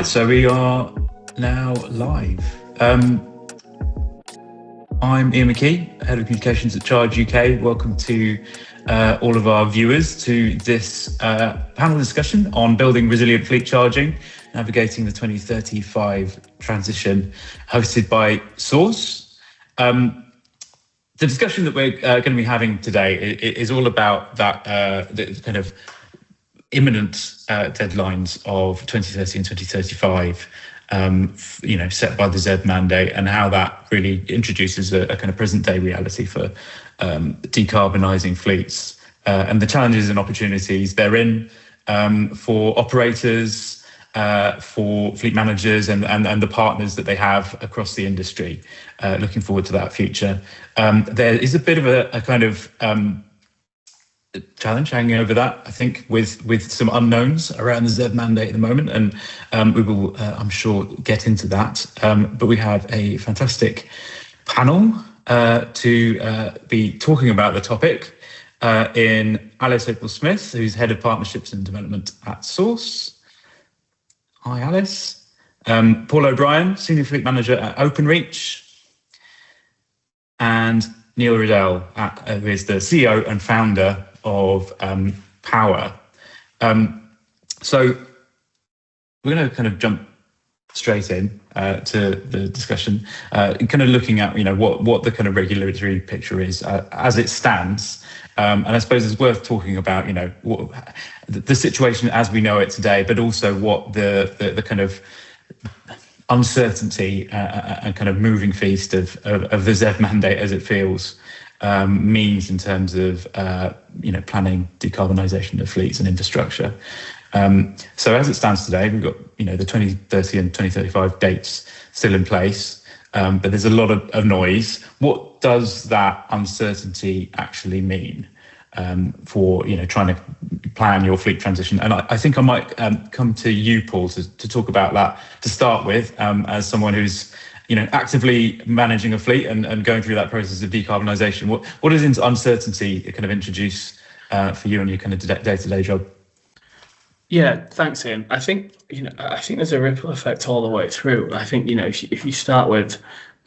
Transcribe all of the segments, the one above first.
Right, so we are now live. I'm Ian McKee, Head of Communications at ChargeUK. Welcome to all of our viewers to this panel discussion on building resilient fleet charging, navigating the 2035 transition, hosted by Source. The discussion that we're going to be having today is all about that the kind of imminent deadlines of 2030 and 2035, set by the ZEV mandate, and how that really introduces a kind of present day reality for decarbonising fleets and the challenges and opportunities therein for operators, for fleet managers and the partners that they have across the industry. Looking forward to that future. There is a bit of a kind of challenge hanging over that, I think, with some unknowns around the ZEV mandate at the moment, and we will, I'm sure, get into that. But we have a fantastic panel to be talking about the topic in Alice Aprile-Smith, who's Head of Partnerships and Development at Source. Hi, Alice. Paul O'Brien, Senior Fleet Manager at Openreach, and Niall Riddell, who is the CEO and founder of Paua. So we're going to kind of jump straight in to the discussion, kind of looking at what the kind of regulatory picture is as it stands, and I suppose it's worth talking about what the situation as we know it today, but also what the kind of uncertainty and kind of moving feast of the ZEV mandate as it feels means in terms of planning decarbonisation of fleets and infrastructure. So as it stands today, we've got the 2030 and 2035 dates still in place, but there's a lot of noise. What does that uncertainty actually mean for trying to plan your fleet transition? And I think I might come to you, Paul, to talk about that to start with, as someone who's actively managing a fleet and going through that process of decarbonisation. What does uncertainty kind of introduce for you and your kind of day-to-day job? Yeah, thanks, Ian. I think there's a ripple effect all the way through. I think if you start with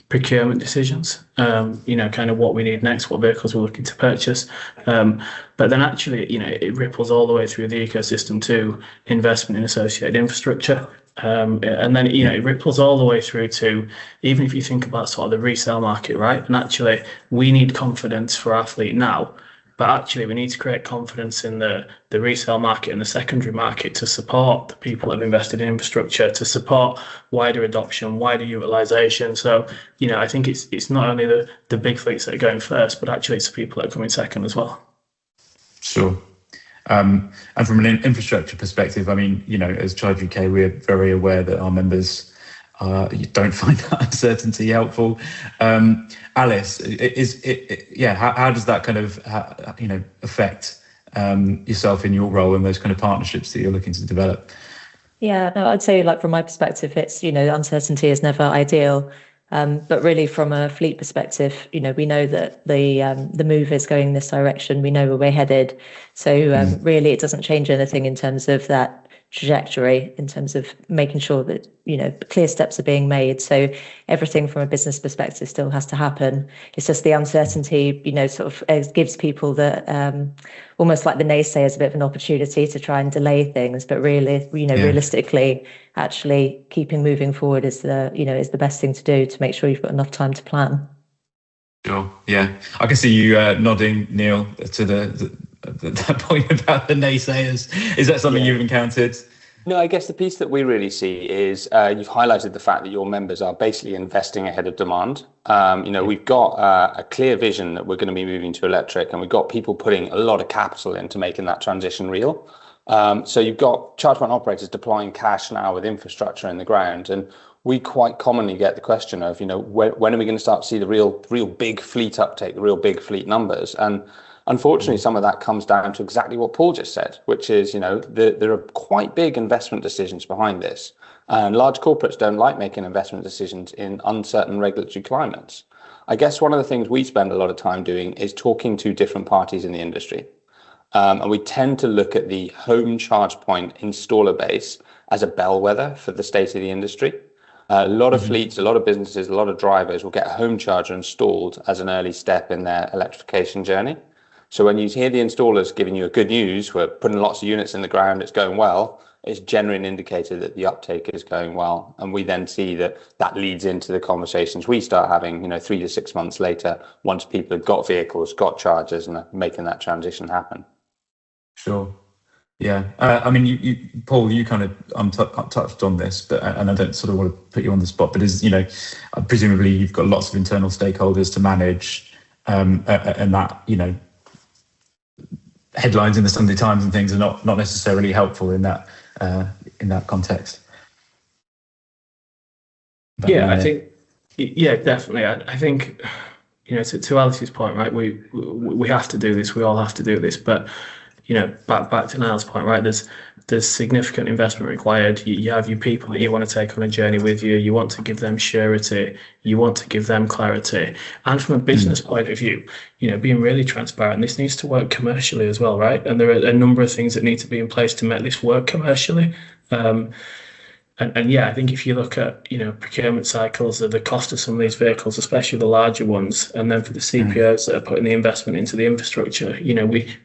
procurement decisions, kind of what we need next, what vehicles we're looking to purchase, but then actually it ripples all the way through the ecosystem to investment in associated infrastructure. And then it ripples all the way through to, even if you think about sort of the resale market, right? And actually we need confidence for our fleet now, but actually we need to create confidence in the resale market and the secondary market to support the people that have invested in infrastructure, to support wider adoption, wider utilization. So I think it's not only the big fleets that are going first, but actually it's the people that are coming second as well. Sure. And from an infrastructure perspective, I mean, as ChargeUK, we're very aware that our members don't find that uncertainty helpful. Alice, how does that kind of affect yourself in your role and those kind of partnerships that you're looking to develop? Yeah, no, I'd say, like, from my perspective, it's uncertainty is never ideal. But really, from a fleet perspective, we know that the move is going in this direction. We know where we're headed. So really, it doesn't change anything in terms of that trajectory, in terms of making sure that clear steps are being made. So everything from a business perspective still has to happen. It's just the uncertainty, sort of gives people the almost like the naysayers a bit of an opportunity to try and delay things. But really, realistically, actually keeping moving forward is the best thing to do to make sure you've got enough time to plan. Sure. Yeah, I can see you nodding, Neil, to that point about the naysayers. Is that something you've encountered? No, I guess the piece that we really see is you've highlighted the fact that your members are basically investing ahead of demand. We've got a clear vision that we're going to be moving to electric, and we've got people putting a lot of capital into making that transition real. So you've got charge point operators deploying cash now with infrastructure in the ground, and we quite commonly get the question of, when are we going to start to see the real big fleet uptake, the real big fleet numbers? And unfortunately, some of that comes down to exactly what Paul just said, which is, there are quite big investment decisions behind this. And large corporates don't like making investment decisions in uncertain regulatory climates. I guess one of the things we spend a lot of time doing is talking to different parties in the industry. And we tend to look at the home charge point installer base as a bellwether for the state of the industry. A lot of fleets, a lot of businesses, a lot of drivers will get a home charger installed as an early step in their electrification journey. So when you hear the installers giving you a good news, we're putting lots of units in the ground, it's going well, it's generally an indicator that the uptake is going well. And we then see that leads into the conversations we start having, 3 to 6 months later, once people have got vehicles, got chargers, and are making that transition happen. Sure. Yeah. I mean, you, Paul, you kind of touched on this, but and I don't sort of want to put you on the spot, but presumably you've got lots of internal stakeholders to manage, and that, headlines in the Sunday Times and things are not necessarily helpful in that context. But, I think, definitely. I think, to Alice's point, right? We have to do this. We all have to do this. But back to Niall's point, right? There's significant investment required. You have your people that you want to take on a journey with you. You want to give them surety. You want to give them clarity. And from a business point of view, being really transparent. This needs to work commercially as well, right? And there are a number of things that need to be in place to make this work commercially. I think if you look at procurement cycles, the cost of some of these vehicles, especially the larger ones, and then for the CPOs that are putting the investment into the infrastructure,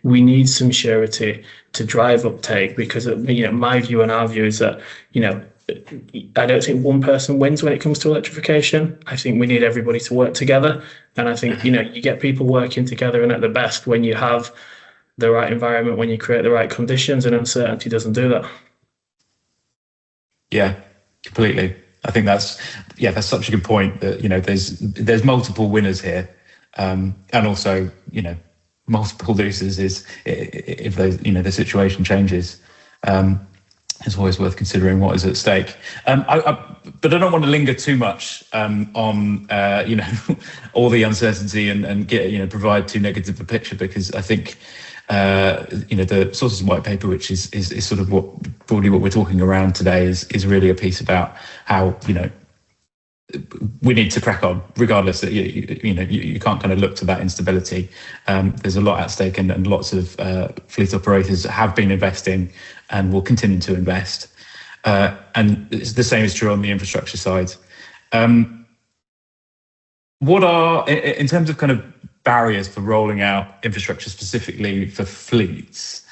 we need some surety to drive uptake, because my view and our view is that I don't think one person wins when it comes to electrification. I think we need everybody to work together, and I think you get people working together and at the best when you have the right environment, when you create the right conditions, and uncertainty doesn't do that. Yeah, completely. I think that's such a good point that, there's multiple winners here. And also, multiple losers is if those, the situation changes. It's always worth considering what is at stake. But I don't want to linger too much on, all the uncertainty and get, provide too negative a picture, because I think, the sources and white paper, which is sort of broadly what we're talking around today, is really a piece about how, we need to crack on, regardless that you can't kind of look to that instability. There's a lot at stake, and lots of fleet operators have been investing and will continue to invest. And the same is true on the infrastructure side. What are, in terms of kind of barriers for rolling out infrastructure specifically for fleets?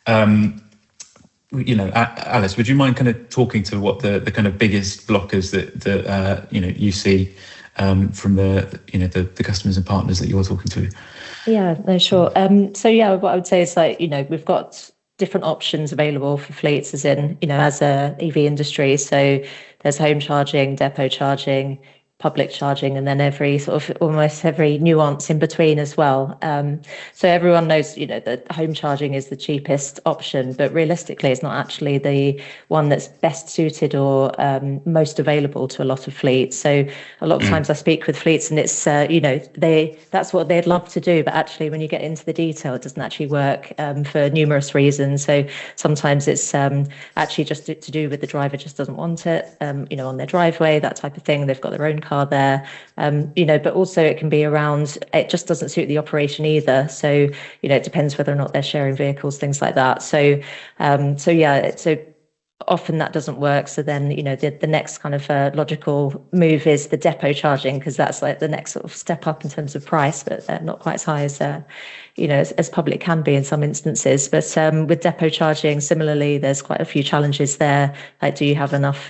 Alice, would you mind kind of talking to what the kind of biggest blockers that you see from the customers and partners that you're talking to? Yeah, no, sure. What I would say is we've got different options available for fleets, as a EV industry. So there's home charging, depot charging, public charging, and then almost every nuance in between as well. So everyone knows, that home charging is the cheapest option, but realistically, it's not actually the one that's best suited or most available to a lot of fleets. So a lot of times I speak with fleets, and it's that's what they'd love to do, but actually, when you get into the detail, it doesn't actually work for numerous reasons. So sometimes it's actually just to do with the driver just doesn't want it, on their driveway, that type of thing. They've got their own car there, but also it can be around, it just doesn't suit the operation either. So, it depends whether or not they're sharing vehicles, things like that. So often that doesn't work. So then, the next kind of logical move is the depot charging, because that's like the next sort of step up in terms of price, but not quite as high as, as public can be in some instances. But with depot charging, similarly, there's quite a few challenges there. Like, do you have enough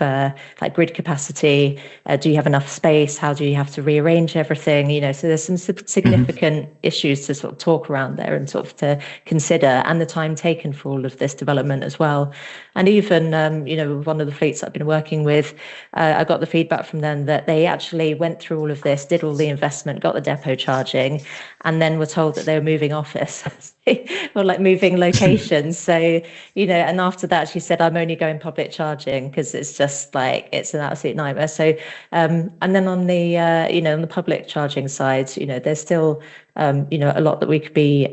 grid capacity? Do you have enough space? How do you have to rearrange everything? So there's some significant issues to sort of talk around there and sort of to consider, and the time taken for all of this development as well. And even, one of the fleets I've been working with, I got the feedback from them that they actually went through all of this, did all the investment, got the depot charging, and then were told that they were moving office or moving locations. So, and after that, she said, I'm only going public charging because it's just it's an absolute nightmare. So, and then on the, on the public charging side, there's still, a lot that we could be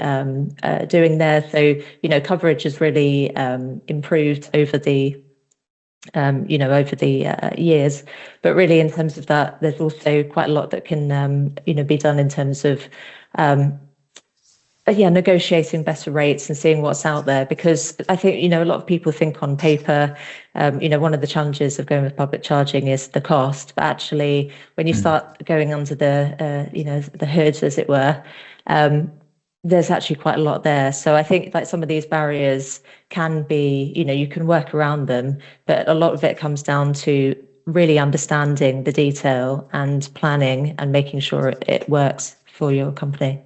doing there. So, coverage has really improved over the years, but really in terms of that, there's also quite a lot that can, be done in terms of negotiating better rates and seeing what's out there, because I think, a lot of people think on paper, one of the challenges of going with public charging is the cost, but actually when you start going under the hoods, as it were, there's actually quite a lot there. So I think like some of these barriers can be, you can work around them, but a lot of it comes down to really understanding the detail and planning and making sure it works for your company.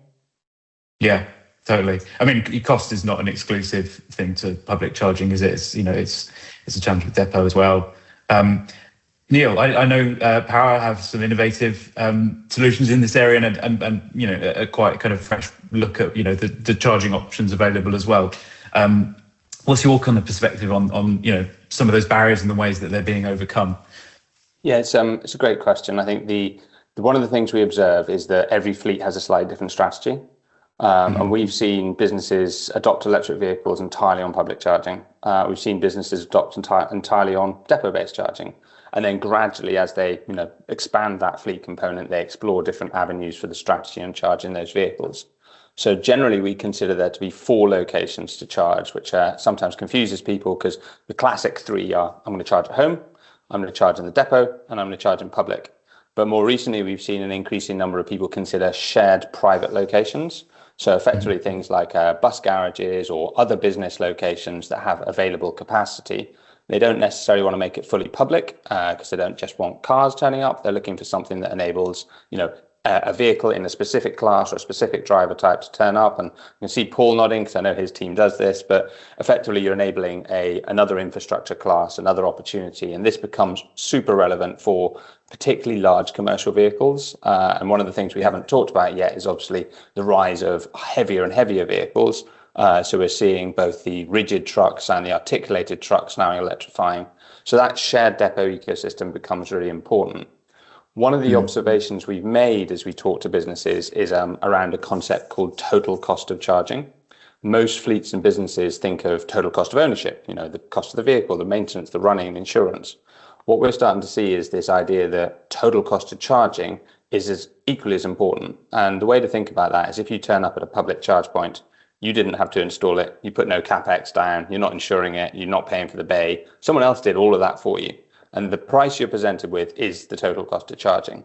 Yeah, totally. I mean, cost is not an exclusive thing to public charging, is it? It's a challenge with depot as well. Niall, I know Paua have some innovative solutions in this area, and a quite kind of fresh look at the charging options available as well. What's your kind of perspective on some of those barriers and the ways that they're being overcome? Yeah, it's a great question. I think the one of the things we observe is that every fleet has a slightly different strategy. And we've seen businesses adopt electric vehicles entirely on public charging. We've seen businesses adopt entirely on depot-based charging. And then gradually, as they expand that fleet component, they explore different avenues for the strategy on charging those vehicles. So generally, we consider there to be 4 locations to charge, which sometimes confuses people, because the classic 3 are: I'm going to charge at home, I'm going to charge in the depot, and I'm going to charge in public. But more recently, we've seen an increasing number of people consider shared private locations. So effectively things like bus garages or other business locations that have available capacity. They don't necessarily want to make it fully public because they don't just want cars turning up. They're looking for something that enables, a vehicle in a specific class or a specific driver type to turn up. And you can see Paul nodding because I know his team does this, but effectively you're enabling another infrastructure class, another opportunity. And this becomes super relevant for particularly large commercial vehicles. And one of the things we haven't talked about yet is obviously the rise of heavier and heavier vehicles. So we're seeing both the rigid trucks and the articulated trucks now electrifying. So that shared depot ecosystem becomes really important. One of the observations we've made as we talk to businesses is around a concept called total cost of charging. Most fleets and businesses think of total cost of ownership, the cost of the vehicle, the maintenance, the running, the insurance. What we're starting to see is this idea that total cost of charging is equally as important. And the way to think about that is if you turn up at a public charge point, you didn't have to install it, you put no capex down, you're not insuring it, you're not paying for the bay, someone else did all of that for you. And the price you're presented with is the total cost of charging.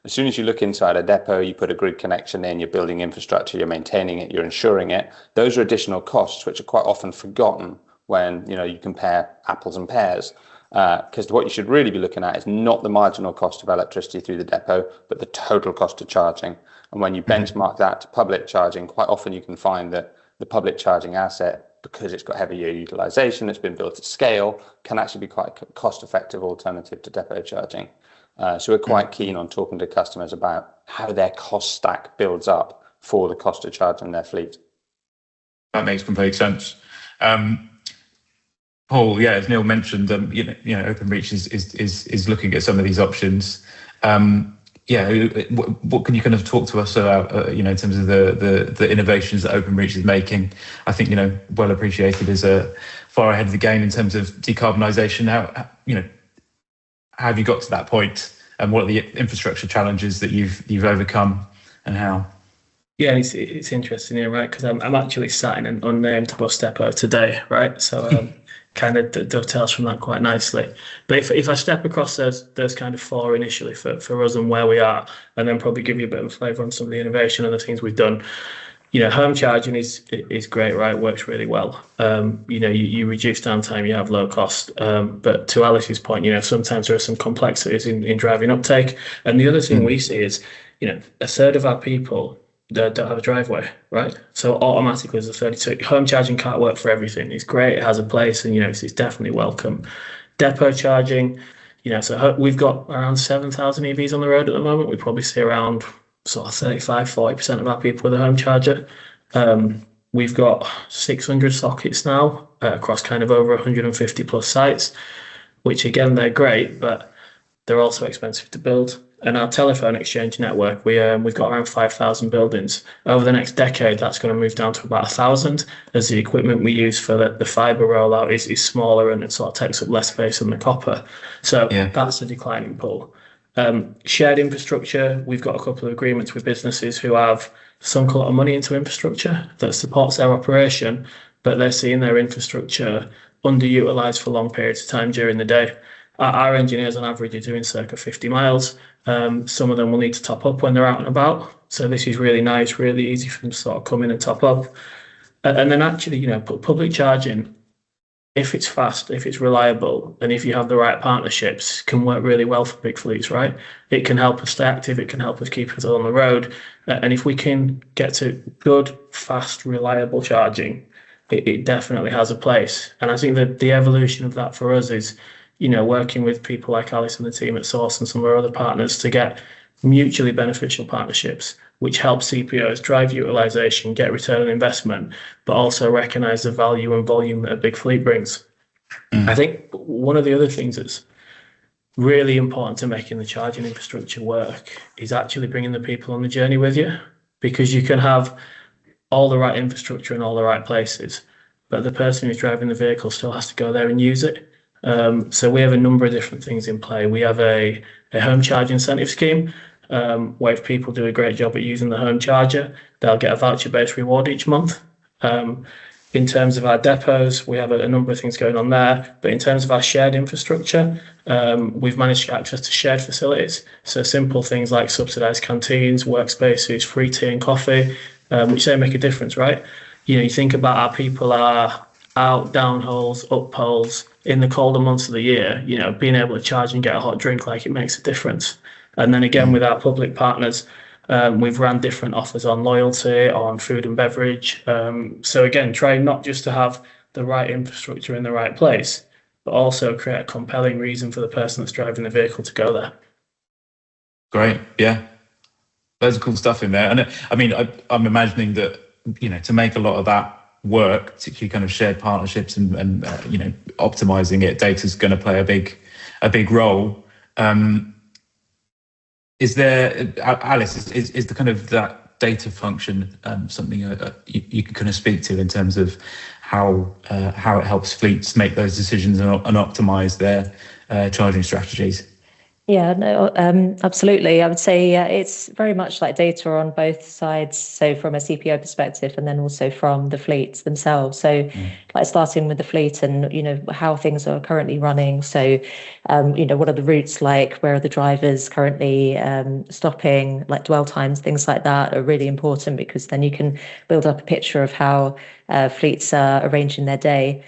As soon as you look inside a depot, you put a grid connection in, you're building infrastructure, you're maintaining it, you're insuring it. Those are additional costs which are quite often forgotten when you compare apples and pears. Because what you should really be looking at is not the marginal cost of electricity through the depot, but the total cost of charging. And when you benchmark that to public charging, quite often you can find that the public charging asset, because it's got heavier utilization, it's been built at scale, can actually be quite a cost-effective alternative to depot charging. So we're quite keen on talking to customers about how their cost stack builds up for the cost of charging their fleet. That makes complete sense. Paul, as Niall mentioned, Openreach is looking at some of these options. What can you kind of talk to us about, in terms of the innovations that Openreach is making? I think, well appreciated as far ahead of the game in terms of decarbonisation. How have you got to that point, and what are the infrastructure challenges that you've overcome, and how? Yeah, it's interesting here, right? Because I'm actually sat in an unnamed bus depot today, right? So kind of dovetails from that quite nicely. But if I step across those kind of 4 initially for us and where we are, and then probably give you a bit of a flavour on some of the innovation and the things we've done. Home charging is great, right? Works really well. You reduce downtime, you have low cost. But to Alice's point, sometimes there are some complexities in driving uptake. And the other thing we see is, a third of our people don't have a driveway, right? So automatically as a 32, home charging can't work for everything. It's great, it has a place, and it's definitely welcome. Depot charging, so we've got around 7,000 EVs on the road at the moment. We probably see around sort of 35-40% of our people with a home charger. We've got 600 sockets now across kind of over 150 plus sites, which again, they're great, but they're also expensive to build. And our telephone exchange network, we've got around 5,000 buildings. Over the next decade, that's going to move down to about 1,000 as the equipment we use for the fibre rollout is smaller and it sort of takes up less space than the copper. So that's a declining pull. Shared infrastructure, we've got a couple of agreements with businesses who have sunk a lot of money into infrastructure that supports their operation, but they're seeing their infrastructure underutilized for long periods of time during the day. Our engineers on average are doing circa 50 miles. Some of them will need to top up when they're out and about. So this is really nice, really easy for them to sort of come in and top up. And then actually, public charging, if it's fast, if it's reliable, and if you have the right partnerships, can work really well for big fleets, right? It can help us stay active. It can help us keep us on the road. And if we can get to good, fast, reliable charging, it definitely has a place. And I think that the evolution of that for us is, working with people like Alice and the team at Source and some of our other partners to get mutually beneficial partnerships, which help CPOs drive utilization, get return on investment, but also recognize the value and volume that a big fleet brings. I think one of the other things that's really important to making the charging infrastructure work is actually bringing the people on the journey with you, because you can have all the right infrastructure in all the right places, but the person who's driving the vehicle still has to go there and use it. So we have a number of different things in play. We have a home charge incentive scheme, where if people do a great job at using the home charger, they'll get a voucher-based reward each month. In terms of our depots, we have a number of things going on there. But in terms of our shared infrastructure, we've managed to get access to shared facilities. So simple things like subsidised canteens, workspaces, free tea and coffee, which they make a difference, right? You think about our people are out, down holes, up poles, in the colder months of the year, being able to charge and get a hot drink, like, it makes a difference. And then again, with our public partners, we've ran different offers on loyalty, on food and beverage. So again, trying not just to have the right infrastructure in the right place, but also create a compelling reason for the person that's driving the vehicle to go there. Great, yeah. There's cool stuff in there. And I mean, I'm imagining that, to make a lot of that work, particularly kind of shared partnerships and optimizing it, data's going to play a big role. Is there, Alice, is the kind of that data function something you can kind of speak to in terms of how it helps fleets make those decisions and optimize their charging strategies? Yeah, no, absolutely. I would say it's very much like data on both sides. So from a CPO perspective, and then also from the fleets themselves. So like starting with the fleet and, how things are currently running. So, what are the routes like? Where are the drivers currently stopping? Like dwell times, things like that are really important, because then you can build up a picture of how fleets are arranging their day.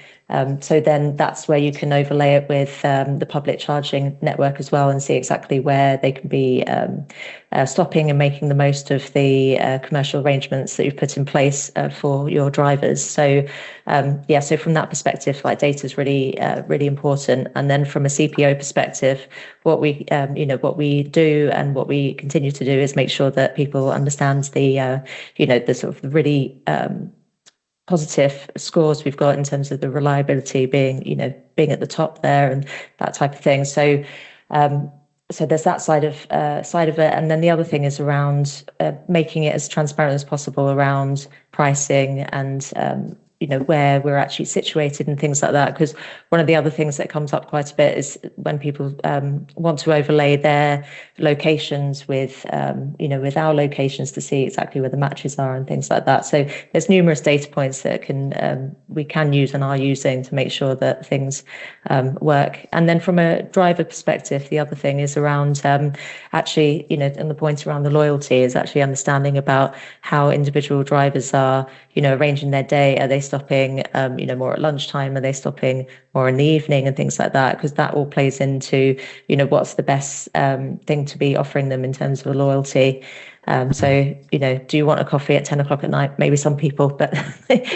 So then that's where you can overlay it with the public charging network as well, and see exactly where they can be stopping and making the most of the commercial arrangements that you've put in place for your drivers. So so from that perspective, like, data is really important. And then from a CPO perspective, what we do and what we continue to do is make sure that people understand the the sort of really positive scores we've got in terms of the reliability being at the top there and that type of thing. So there's that side of it, and then the other thing is around making it as transparent as possible around pricing and where we're actually situated and things like that. Because one of the other things that comes up quite a bit is when people want to overlay their locations with with our locations to see exactly where the matches are and things like that. So there's numerous data points that we can use and are using to make sure that things work. And then from a driver perspective, the other thing is around actually, and the point around the loyalty is actually understanding about how individual drivers are arranging their day. Are they stopping more at lunchtime? Are they stopping more in the evening and things like that? Because that all plays into what's the best thing to be offering them in terms of a loyalty. So do you want a coffee at 10 o'clock at night? Maybe some people, but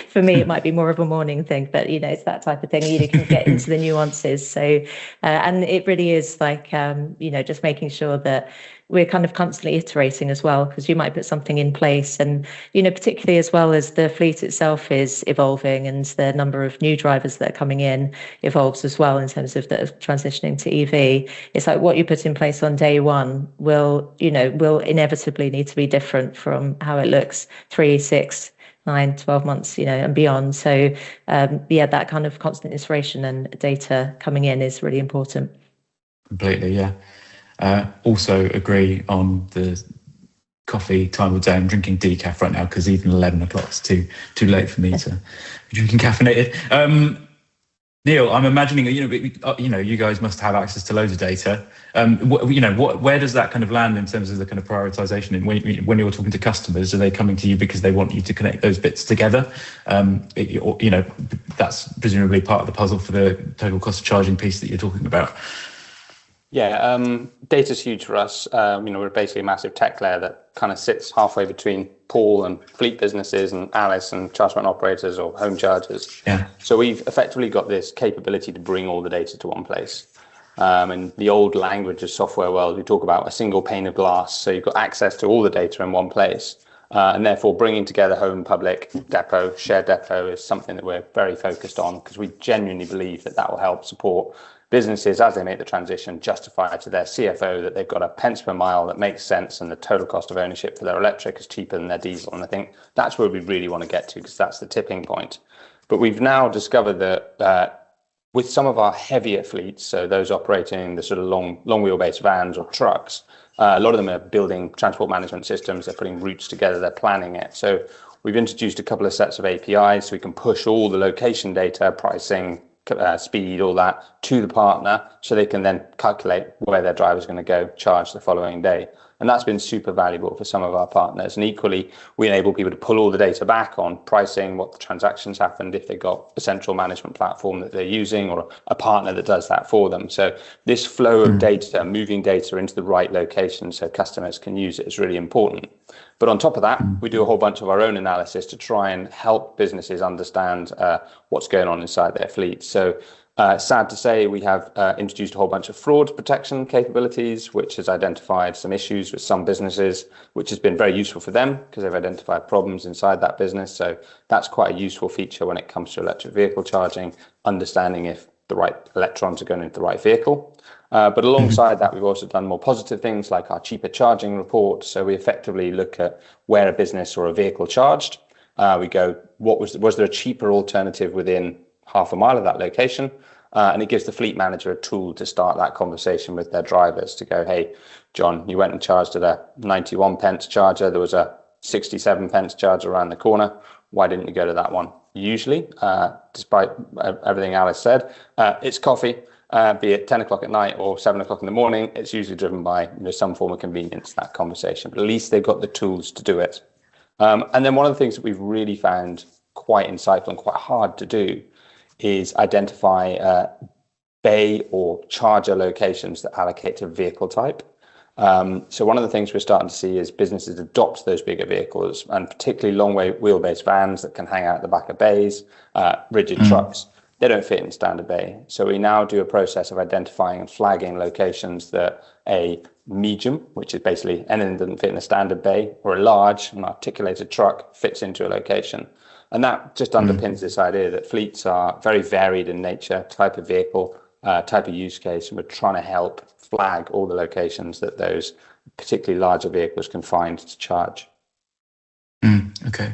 for me it might be more of a morning thing. But it's that type of thing. You can get into the nuances. So and it really is like just making sure that we're kind of constantly iterating as well, because you might put something in place and, particularly as well as the fleet itself is evolving and the number of new drivers that are coming in evolves as well in terms of the transitioning to EV. It's like what you put in place on day one will inevitably need to be different from how it looks 3, 6, 9, 12 months, and beyond. So, that kind of constant iteration and data coming in is really important. Completely, yeah. Also agree on the coffee time of day. I'm drinking decaf right now because even 11 o'clock is too late for me to be drinking caffeinated. Neil, I'm imagining, you guys must have access to loads of data. Where does that kind of land in terms of the kind of prioritization? And when you're talking to customers, are they coming to you because they want you to connect those bits together? That's presumably part of the puzzle for the total cost of charging piece that you're talking about. Yeah, data's huge for us. We're basically a massive tech layer that kind of sits halfway between Paul and fleet businesses and Alice and charge point operators or home chargers. Yeah. So we've effectively got this capability to bring all the data to one place. In the old language of software world, we talk about a single pane of glass. So you've got access to all the data in one place. And therefore bringing together home, public, depot, shared depot is something that we're very focused on because we genuinely believe that will help support businesses as they make the transition, justify to their CFO that they've got a pence per mile that makes sense and the total cost of ownership for their electric is cheaper than their diesel. And I think that's where we really want to get to because that's the tipping point. But we've now discovered that with some of our heavier fleets, so those operating the sort of long wheelbase vans or trucks, a lot of them are building transport management systems, they're putting routes together, they're planning it. So we've introduced a couple of sets of APIs so we can push all the location data, pricing, speed, all that to the partner so they can then calculate where their driver's going to go charge the following day. And that's been super valuable for some of our partners. And equally, we enable people to pull all the data back on pricing, what the transactions happened, if they've got a central management platform that they're using or a partner that does that for them. So this flow of data, moving data into the right location so customers can use it is really important. But on top of that, we do a whole bunch of our own analysis to try and help businesses understand what's going on inside their fleet. So sad to say, we have introduced a whole bunch of fraud protection capabilities, which has identified some issues with some businesses, which has been very useful for them because they've identified problems inside that business. So that's quite a useful feature when it comes to electric vehicle charging, understanding if the right electrons are going into the right vehicle. But alongside that, we've also done more positive things like our cheaper charging report. So we effectively look at where a business or a vehicle charged. We go, was there a cheaper alternative within half a mile of that location? And it gives the fleet manager a tool to start that conversation with their drivers to go, hey, John, you went and charged at a 91 pence charger. There was a 67 pence charger around the corner. Why didn't you go to that one? Usually, despite everything Alice said, it's coffee. Be it 10 o'clock at night or 7 o'clock in the morning, it's usually driven by some form of convenience, that conversation. But at least they've got the tools to do it. And then one of the things that we've really found quite insightful and quite hard to do is identify bay or charger locations that allocate to vehicle type. So one of the things we're starting to see is businesses adopt those bigger vehicles, and particularly long wheelbase vans that can hang out at the back of bays, rigid trucks. They don't fit in standard bay. So we now do a process of identifying and flagging locations that a medium, which is basically anything that doesn't fit in a standard bay, or a large and articulated truck fits into a location. And that just underpins this idea that fleets are very varied in nature, type of vehicle, type of use case, and we're trying to help flag all the locations that those particularly larger vehicles can find to charge. Okay.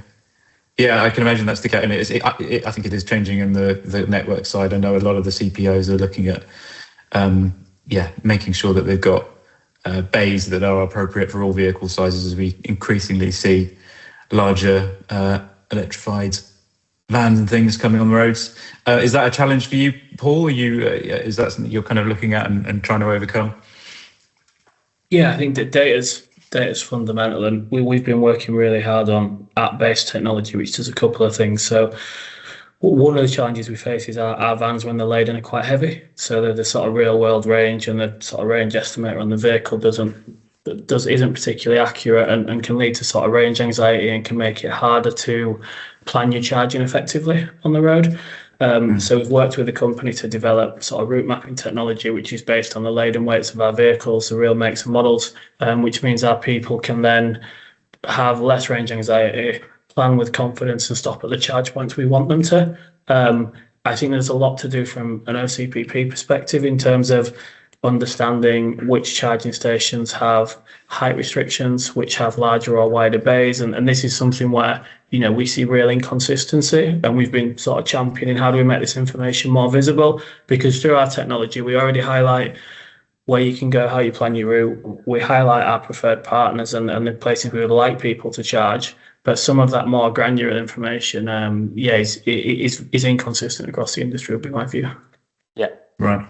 Yeah, I can imagine that's the case. And I think it is changing in the network side. I know a lot of the CPOs are looking at, making sure that they've got bays that are appropriate for all vehicle sizes as we increasingly see larger electrified vans and things coming on the roads. Is that a challenge for you, Paul? Is that something you're kind of looking at and trying to overcome? Yeah, I think that data's fundamental, and we've been working really hard on app-based technology, which does a couple of things. So one of the challenges we face is our vans, when they're laden, are quite heavy. So the sort of real world range and the sort of range estimator on the vehicle isn't particularly accurate and can lead to sort of range anxiety and can make it harder to plan your charging effectively on the road. So we've worked with a company to develop sort of route mapping technology, which is based on the laden weights of our vehicles, the real makes and models, which means our people can then have less range anxiety, plan with confidence and stop at the charge points we want them to. I think there's a lot to do from an OCPP perspective in terms of understanding which charging stations have height restrictions, which have larger or wider bays. And this is something where, we see real inconsistency, and we've been sort of championing how do we make this information more visible, because through our technology, we already highlight where you can go, how you plan your route. We highlight our preferred partners and the places we would like people to charge. But some of that more granular information, is inconsistent across the industry, would be my view. Yeah. Right.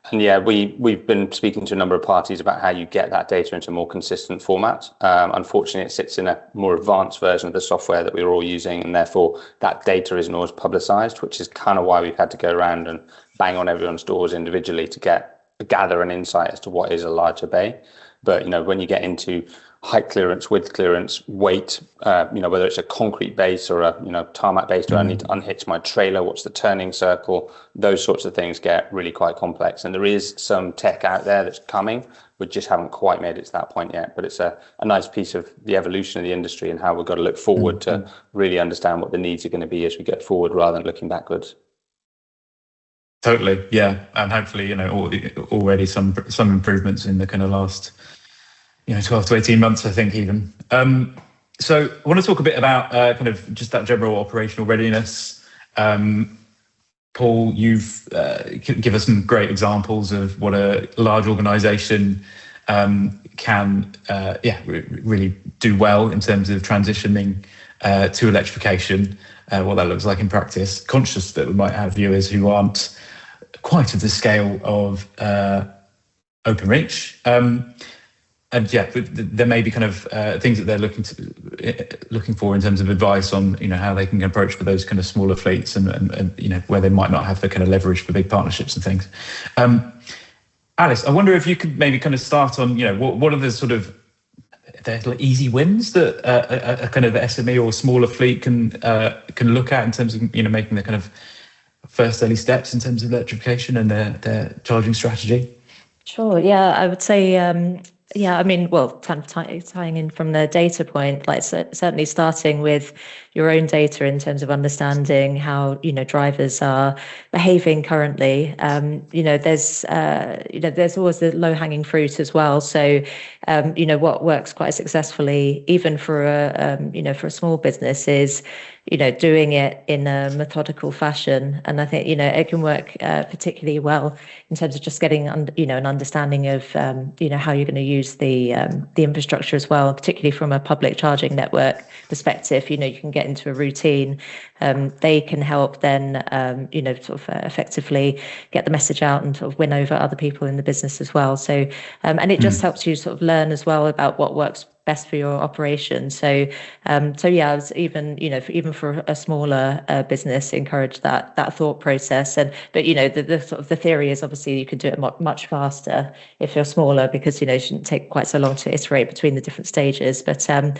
And yeah, we've been speaking to a number of parties about how you get that data into a more consistent format. Unfortunately, it sits in a more advanced version of the software that we're all using, and therefore that data isn't always publicized, which is kind of why we've had to go around and bang on everyone's doors individually to gather an insight as to what is a larger bay. But when you get into height clearance, width clearance, weight, whether it's a concrete base or a tarmac base, do I need to unhitch my trailer, what's the turning circle, those sorts of things get really quite complex. And there is some tech out there that's coming, we just haven't quite made it to that point yet. But it's a nice piece of the evolution of the industry and how we've got to look forward to really understand what the needs are going to be as we go forward rather than looking backwards. Totally, yeah, and hopefully, already some improvements in the kind of last 12 to 18 months, I think, even. So I want to talk a bit about kind of just that general operational readiness. Paul, you've give us some great examples of what a large organisation can really do well in terms of transitioning to electrification, what that looks like in practice. Conscious that we might have viewers who aren't quite at the scale of Openreach. And there may be kind of things that they're looking for in terms of advice on how they can approach for those kind of smaller fleets and where they might not have the kind of leverage for big partnerships and things. Alice, I wonder if you could maybe kind of start on what are the sort of easy wins that a kind of SME or smaller fleet can look at in terms of making the kind of first early steps in terms of electrification and their charging strategy. Sure. Yeah, I would say. Kind of tying in from the data point, like certainly starting with your own data in terms of understanding how drivers are behaving currently. There's always the low-hanging fruit as well. So what works quite successfully, even for a small business, is doing it in a methodical fashion. And I think it can work particularly well in terms of just getting an understanding of how you're going to use the infrastructure as well, particularly from a public charging network perspective. You can get into a routine. They can help then effectively get the message out and sort of win over other people in the business as well. So and it just helps you sort of learn as well about what works best for your operation. So I was even for a smaller business, encourage that thought process. But the sort of the theory is obviously you can do it much faster if you're smaller, because it shouldn't take quite so long to iterate between the different stages. But I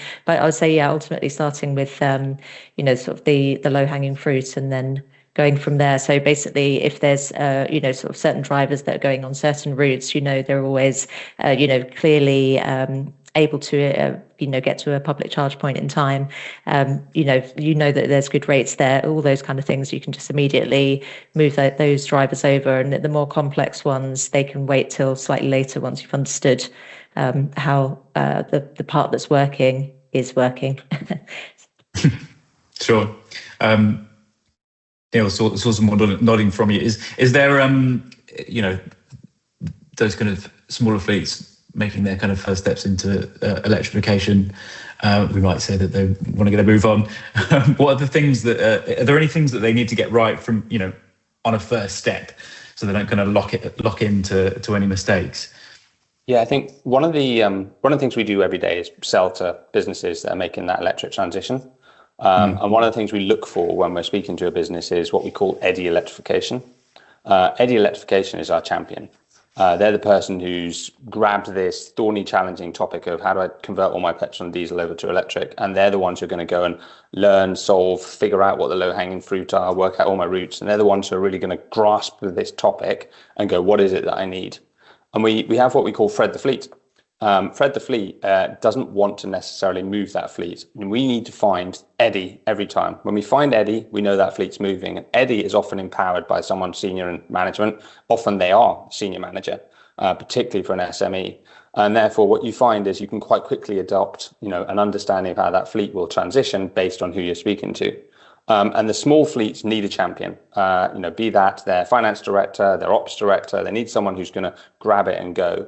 would say ultimately starting with sort of the low hanging fruit and then going from there. So basically, if there's sort of certain drivers that are going on certain routes, they're always clearly able to get to a public charge point in time. That there's good rates there. All those kind of things, you can just immediately move those drivers over. And the more complex ones, they can wait till slightly later once you've understood how the part that's working is working. Sure. Saw some more nodding from you. Is there those kind of smaller fleets making their kind of first steps into electrification? We might say that they want to get a move on. What are the things that are there any things that they need to get right from on a first step, so they don't kind of lock into any mistakes? Yeah, I think one of the things we do every day is sell to businesses that are making that electric transition. And one of the things we look for when we're speaking to a business is what we call Eddy electrification. Eddy electrification is our champion. They're the person who's grabbed this thorny, challenging topic of how do I convert all my petrol and diesel over to electric, and they're the ones who are going to go and learn, solve, figure out what the low-hanging fruit are, work out all my routes, and they're the ones who are really going to grasp this topic and go, what is it that I need? And we have what we call Fred the Fleet. Fred the Fleet doesn't want to necessarily move that fleet. And we need to find Eddy every time. When we find Eddy, we know that fleet's moving. And Eddy is often empowered by someone senior in management. Often they are senior manager, particularly for an SME. And therefore, what you find is you can quite quickly adopt, an understanding of how that fleet will transition based on who you're speaking to. And the small fleets need a champion, be that their finance director, their ops director. They need someone who's going to grab it and go.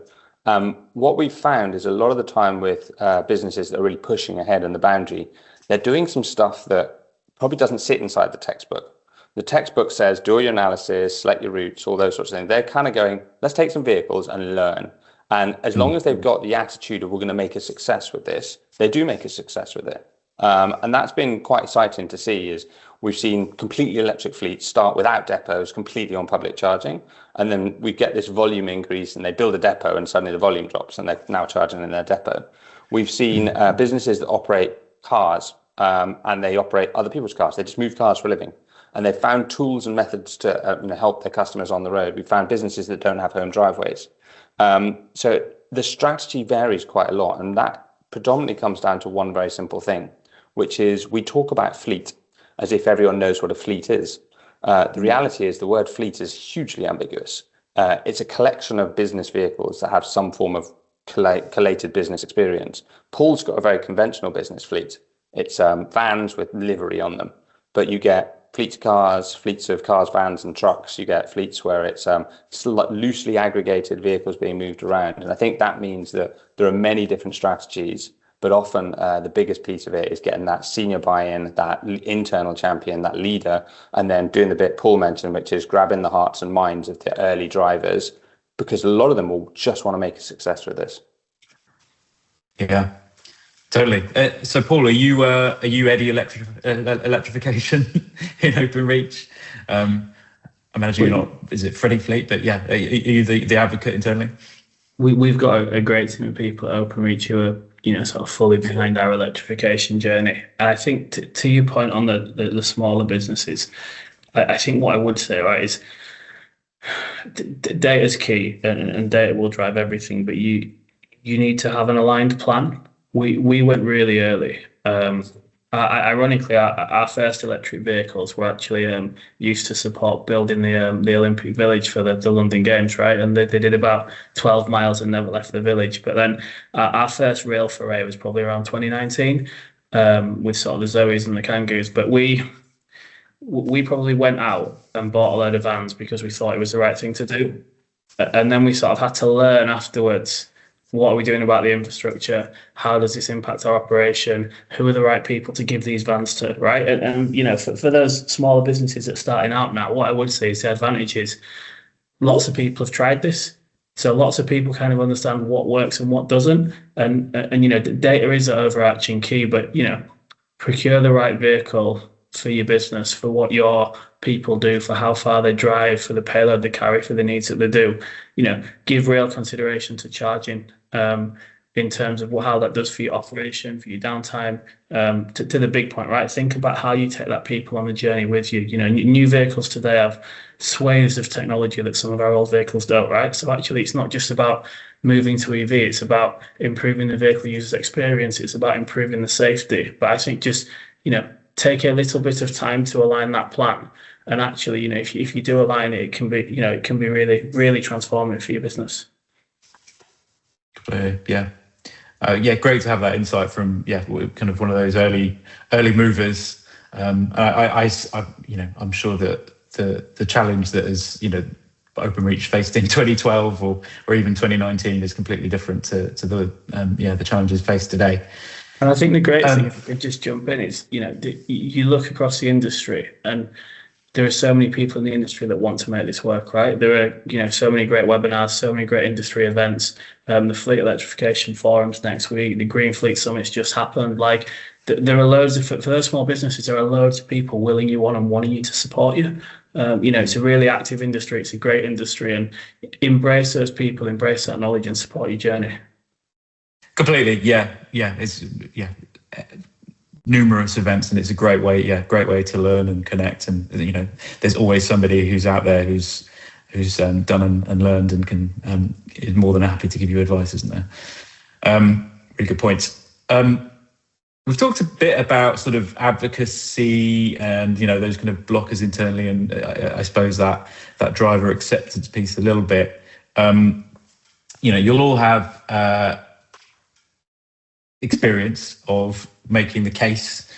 What we've found is a lot of the time with businesses that are really pushing ahead in the boundary, they're doing some stuff that probably doesn't sit inside the textbook. The textbook says, do all your analysis, select your routes, all those sorts of things. They're kind of going, let's take some vehicles and learn. And as long as they've got the attitude of we're going to make a success with this, they do make a success with it. And that's been quite exciting to see. Is we've seen completely electric fleets start without depots, completely on public charging, and then we get this volume increase and they build a depot and suddenly the volume drops and they're now charging in their depot. We've seen businesses that operate cars and they operate other people's cars. They just move cars for a living. And they've found tools and methods to help their customers on the road. We've found businesses that don't have home driveways. So the strategy varies quite a lot, and that predominantly comes down to one very simple thing, which is we talk about fleet as if everyone knows what a fleet is. The reality is the word fleet is hugely ambiguous. It's a collection of business vehicles that have some form of collated business experience. Paul's got a very conventional business fleet. It's vans with livery on them, but you get fleets of cars, fleets of cars, vans and trucks. You get fleets where it's loosely aggregated vehicles being moved around. And I think that means that there are many different strategies, but often the biggest piece of it is getting that senior buy-in, that internal champion, that leader, and then doing the bit Paul mentioned, which is grabbing the hearts and minds of the early drivers, because a lot of them will just want to make a success with this. Yeah. Totally. So, Paul, are you Eddie electrification in Openreach? I imagine you're not. Is it Freddie Fleet? But yeah, are you the advocate internally? We've got a great team of people at Openreach who are sort of fully behind our electrification journey. And I think to your point on the smaller businesses, I think what I would say, right, is data is key, and data will drive everything. But you need to have an aligned plan. We went really early. Ironically, our first electric vehicles were actually used to support building the Olympic Village for the London Games, right? And they did about 12 miles and never left the village. But then our first real foray was probably around 2019 with sort of the Zoes and the Kangaroos. But we probably went out and bought a load of vans because we thought it was the right thing to do. And then we sort of had to learn afterwards, what are we doing about the infrastructure? How does this impact our operation? Who are the right people to give these vans to, right? And for those smaller businesses that are starting out now, what I would say is the advantage is lots of people have tried this. So lots of people kind of understand what works and what doesn't. And data is the overarching key, but, procure the right vehicle for your business, for what your people do, for how far they drive, for the payload they carry, for the needs that they do. Give real consideration to charging in terms of how that does for your operation, for your downtime. To the big point, right? Think about how you take that people on the journey with you. New vehicles today have swathes of technology that some of our old vehicles don't, right? So actually, it's not just about moving to EV. It's about improving the vehicle user's experience. It's about improving the safety. But I think just, take a little bit of time to align that plan. And actually, if you do align it, it can be really, really transformative for your business. Yeah, great to have that insight from kind of one of those early movers. I'm sure that the challenge that is Openreach faced in 2012 or even 2019 is completely different to the challenges faced today. And I think the great thing, if I could just jump in, is you look across the industry and there are so many people in the industry that want to make this work, right? There are, so many great webinars, so many great industry events, the Fleet Electrification Forums next week, the Green Fleet Summit's just happened. Like, there are loads of, for those small businesses, there are loads of people willing you on and wanting you to support you. It's a really active industry. It's a great industry, and embrace those people, embrace that knowledge and support your journey. Completely. Yeah. It's numerous events, and it's a great way to learn and connect. And there's always somebody who's out there who's done and learned and can is more than happy to give you advice, isn't there? Really good points. We've talked a bit about sort of advocacy and those kind of blockers internally, and I suppose that driver acceptance piece a little bit. You'll all have experience of making the case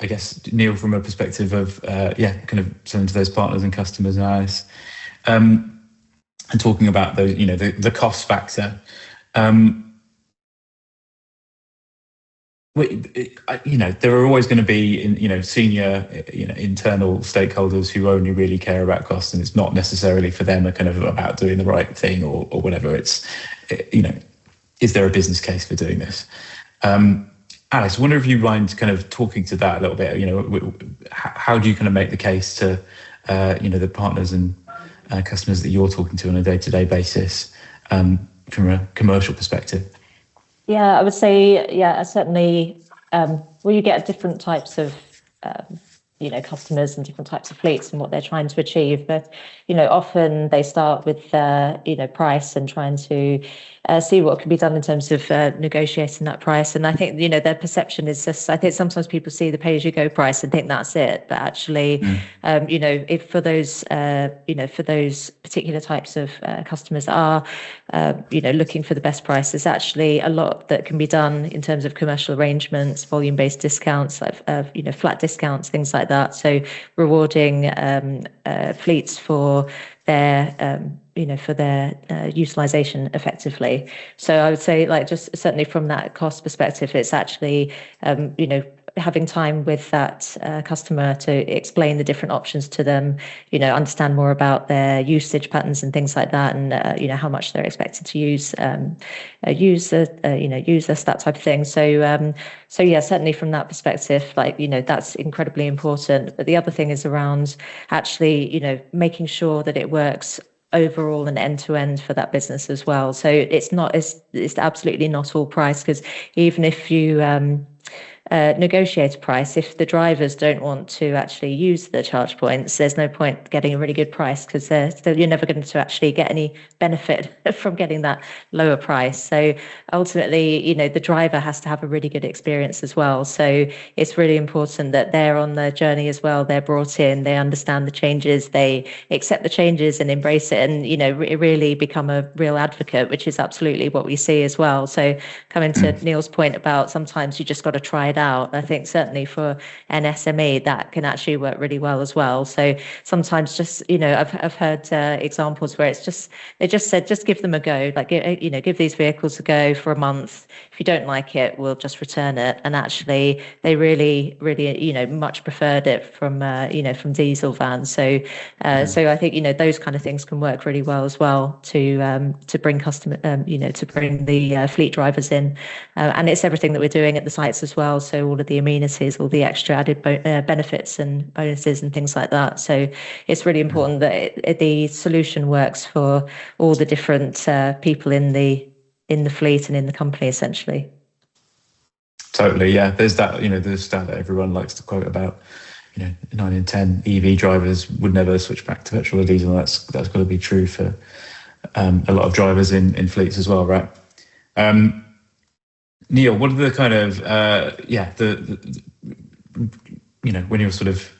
I guess, Neil, from a perspective of kind of selling to those partners and customers and analysts, and talking about those, the cost factor. There are always going to be, senior, internal stakeholders who only really care about costs, and it's not necessarily for them kind of about doing the right thing or whatever. It's, is there a business case for doing this? Alice, I wonder if you mind kind of talking to that a little bit. How do you kind of make the case to, the partners and customers that you're talking to on a day-to-day basis from a commercial perspective? Yeah, I would say, certainly, you get different types of, customers and different types of fleets and what they're trying to achieve. But, often they start with, price and trying to see what can be done in terms of negotiating that price. And I think, their perception is just, I think sometimes people see the pay-as-you-go price and think that's it. But actually, if for those, for those particular types of customers that are, looking for the best price, there's actually a lot that can be done in terms of commercial arrangements, volume-based discounts, like, flat discounts, things like that. So rewarding fleets for their utilization effectively. So I would say, like, just certainly from that cost perspective, it's actually having time with that customer to explain the different options to them, understand more about their usage patterns and things like that, and how much they're expected to use us, that type of thing. So certainly from that perspective, like, that's incredibly important. But the other thing is around actually, making sure that it works overall and end to end for that business as well. So it's absolutely not all price, because even if you negotiate a price, if the drivers don't want to actually use the charge points, there's no point getting a really good price, because you're never going to actually get any benefit from getting that lower price. So ultimately, the driver has to have a really good experience as well. So it's really important that they're on the journey as well. They're brought in, they understand the changes, they accept the changes and embrace it, and really become a real advocate, which is absolutely what we see as well. So coming to Neil's point about sometimes you just got to try it out, I think certainly for an SME that can actually work really well as well. So sometimes just, I've heard examples where it's just, they just said, just give them a go, like, give these vehicles a go for a month. If you don't like it, we'll just return it. And actually they really, much preferred it from diesel vans. So I think, those kind of things can work really well as well to bring to bring the fleet drivers in. And it's everything that we're doing at the sites as well. So all of the amenities, all the extra added benefits and bonuses and things like that. So it's really important that the solution works for all the different people in the fleet and in the company, essentially. Totally, yeah. There's that, the stat that everyone likes to quote about, 9 in 10 EV drivers would never switch back to petrol or diesel. That's got to be true for a lot of drivers in fleets as well, right? Neil, what are the kind of when you're sort of,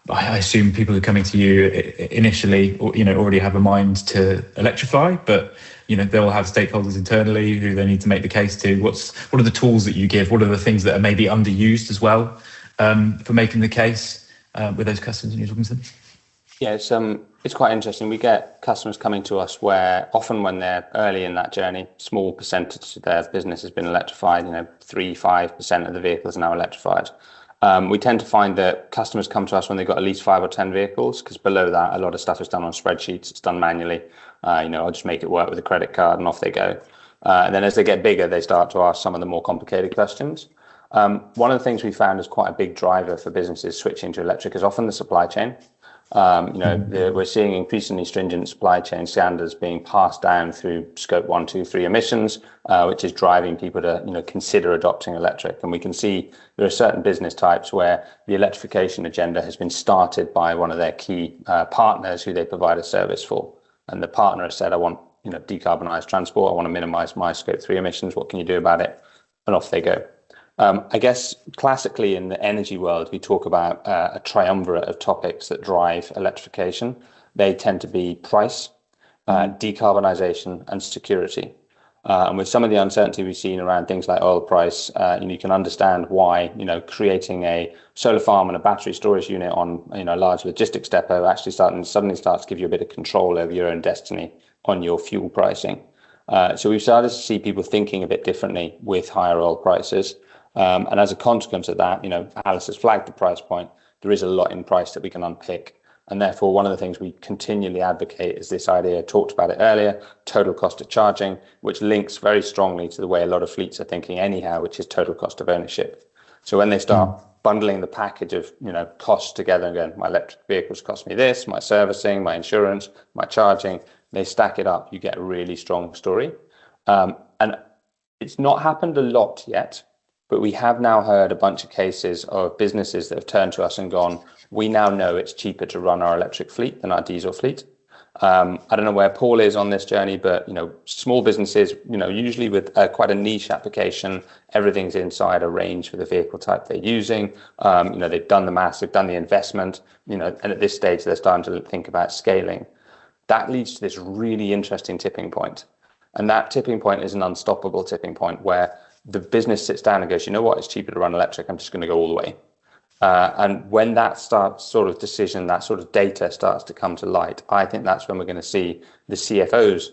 I assume people are coming to you initially, or already have a mind to electrify, but they'll have stakeholders internally who they need to make the case to. What are the tools that you give? What are the things that are maybe underused as well for making the case with those customers when you're talking to them? Yeah, it's quite interesting. We get customers coming to us where often when they're early in that journey, small percentage of their business has been electrified, 3-5% of the vehicles are now electrified. We tend to find that customers come to us when they've got at least 5 or 10 vehicles, because below that, a lot of stuff is done on spreadsheets, it's done manually. I'll just make it work with a credit card and off they go. And then as they get bigger, they start to ask some of the more complicated questions. One of the things we found is quite a big driver for businesses switching to electric is often the supply chain. We're seeing increasingly stringent supply chain standards being passed down through scope 1, 2, 3 emissions, which is driving people to consider adopting electric. And we can see there are certain business types where the electrification agenda has been started by one of their key partners who they provide a service for. And the partner has said, I want decarbonized transport, I want to minimize my scope 3 emissions, what can you do about it? And off they go. I guess classically in the energy world, we talk about a triumvirate of topics that drive electrification. They tend to be price, decarbonisation and security. And with some of the uncertainty we've seen around things like oil price, you can understand why, creating a solar farm and a battery storage unit on, a large logistics depot actually suddenly starts to give you a bit of control over your own destiny on your fuel pricing. So we've started to see people thinking a bit differently with higher oil prices. And as a consequence of that, Alice has flagged the price point. There is a lot in price that we can unpick. And therefore, one of the things we continually advocate is this idea, talked about it earlier, total cost of charging, which links very strongly to the way a lot of fleets are thinking anyhow, which is total cost of ownership. So when they start bundling the package of, costs together and going, my electric vehicles cost me this, my servicing, my insurance, my charging, they stack it up, you get a really strong story. And it's not happened a lot yet, but we have now heard a bunch of cases of businesses that have turned to us and gone, we now know it's cheaper to run our electric fleet than our diesel fleet. I don't know where Paul is on this journey, but small businesses, usually with quite a niche application, everything's inside a range for the vehicle type they're using. They've done the maths, they've done the investment, and at this stage they're starting to think about scaling. That leads to this really interesting tipping point. And that tipping point is an unstoppable tipping point where the business sits down and goes, you know what, it's cheaper to run electric, I'm just going to go all the way. And when that sort of decision, that sort of data starts to come to light, I think that's when we're going to see the CFO's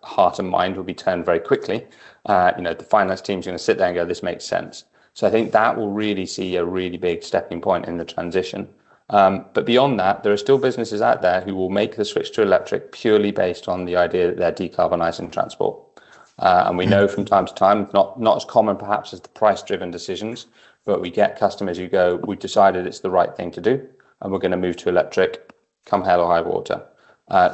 heart and mind will be turned very quickly. The finance team's going to sit there and go, this makes sense. So I think that will really see a really big stepping point in the transition. But beyond that, there are still businesses out there who will make the switch to electric purely based on the idea that they're decarbonising transport. And we know from time to time, not as common perhaps as the price-driven decisions, but we get customers who go, we've decided it's the right thing to do, and we're going to move to electric, come hell or high water.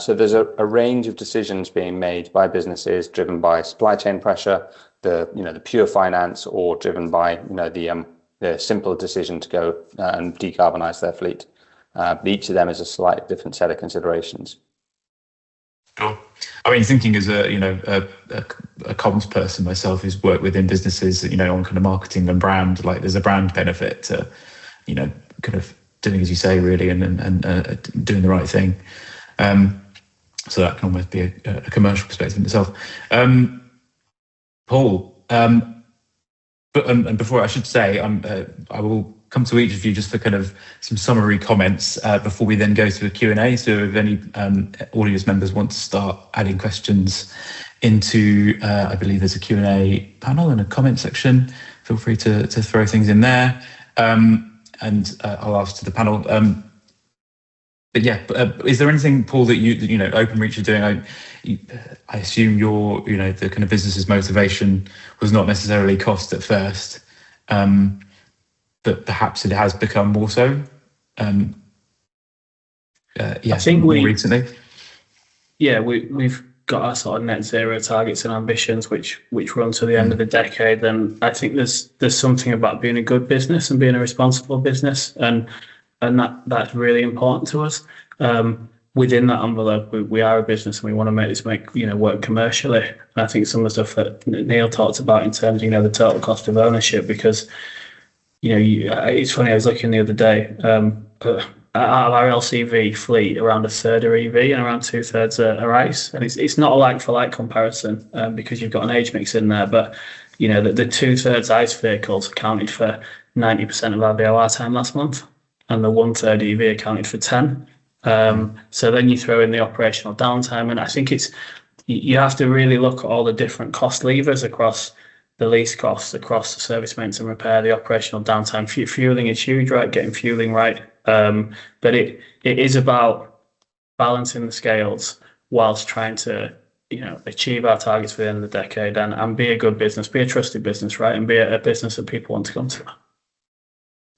So there's a range of decisions being made by businesses driven by supply chain pressure, the pure finance, or driven by the simple decision to go and decarbonize their fleet. But each of them is a slightly different set of considerations. Sure. I mean, thinking as a comms person myself who's worked within businesses, on kind of marketing and brand, like there's a brand benefit to, kind of doing as you say, really, and doing the right thing. So that can almost be a commercial perspective in itself. Paul, but before I should say, I will come to each of you just for kind of some summary comments before we then go to a Q&A. So if any audience members want to start adding questions into, I believe there's a Q&A panel and a comment section, feel free to throw things in there. And I'll ask to the panel. But yeah, is there anything, Paul, that Openreach are doing? I assume the kind of business's motivation was not necessarily cost at first. But perhaps it has become more so. I think more recently. Yeah, we've got our sort of net zero targets and ambitions, which run to the end of the decade. And I think there's something about being a good business and being a responsible business, and that's really important to us. Within that envelope, we are a business and we want to make this work commercially. And I think some of the stuff that Niall talked about in terms of the total cost of ownership, because it's funny, I was looking the other day, out of our LCV fleet, around a third are EV and around 2/3 are ICE. And it's not a like-for-like comparison because you've got an age mix in there. But, the 2/3 ICE vehicles accounted for 90% of our VOR time last month, and the 1/3 EV accounted for 10. So then you throw in the operational downtime. And I think you have to really look at all the different cost levers across the lease costs, across the service maintenance and repair, the operational downtime. Fueling is huge, right? Getting fueling right. But it is about balancing the scales whilst trying to, achieve our targets for the end of the decade and be a good business, be a trusted business, right? And be a business that people want to come to.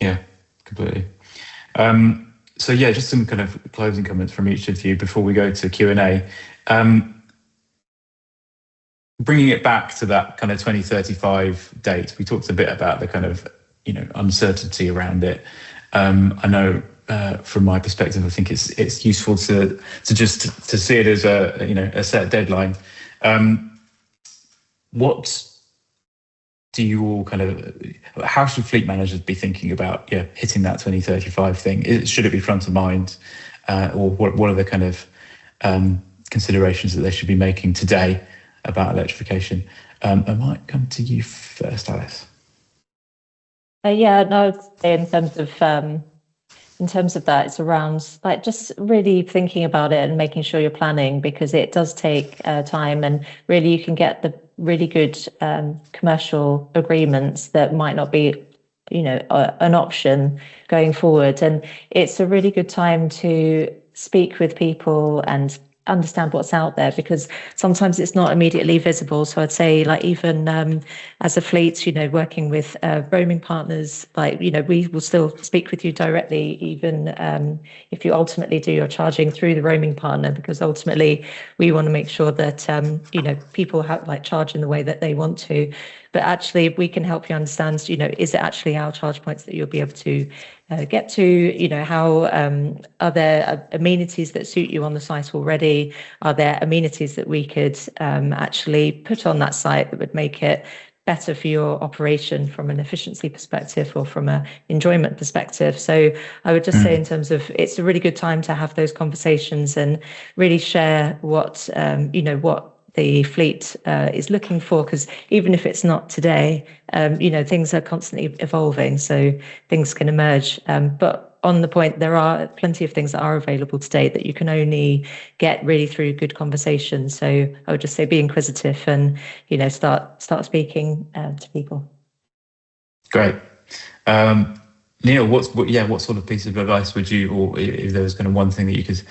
Yeah, completely. So yeah, just some kind of closing comments from each of you before we go to Q&A. Bringing it back to that kind of 2035 date, we talked a bit about the kind of, uncertainty around it. I know from my perspective, I think it's useful to see it as a set deadline. What do you all how should fleet managers be thinking about hitting that 2035 thing? Should it be front of mind, or what are the kind of considerations that they should be making today about electrification. I might come to you first, Alice. Yeah, no, I'd say in terms of that, it's around like just really thinking about it and making sure you're planning, because it does take time, and really you can get the really good commercial agreements that might not be, an option going forward. And it's a really good time to speak with people and understand what's out there, because sometimes it's not immediately visible. So I'd say, like, even as a fleet, working with roaming partners, like, we will still speak with you directly, even if you ultimately do your charging through the roaming partner, because ultimately we want to make sure that people have charge in the way that they want to. But actually, we can help you understand, is it actually our charge points that you'll be able to get to? How are there amenities that suit you on the site already? Are there amenities that we could actually put on that site that would make it better for your operation from an efficiency perspective or from an enjoyment perspective? So I would just say, in terms of, it's a really good time to have those conversations and really share what what the fleet is looking for, because even if it's not today, things are constantly evolving, so things can emerge. But on the point, there are plenty of things that are available today that you can only get really through good conversation. So I would just say, be inquisitive and start speaking to people. Great. Niall, what sort of piece of advice would you, or if there was kind of one thing that you could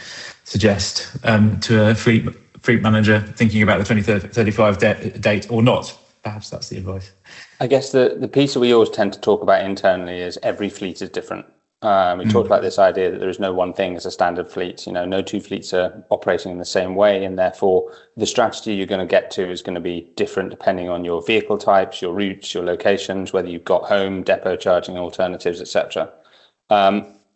suggest to a fleet manager thinking about the 2035 date or not? Perhaps that's the advice. I guess the piece that we always tend to talk about internally is every fleet is different. We talked about this idea that there is no one thing as a standard fleet. No two fleets are operating in the same way, and therefore the strategy you're going to get to is going to be different depending on your vehicle types, your routes, your locations, whether you've got home, depot charging alternatives, etc.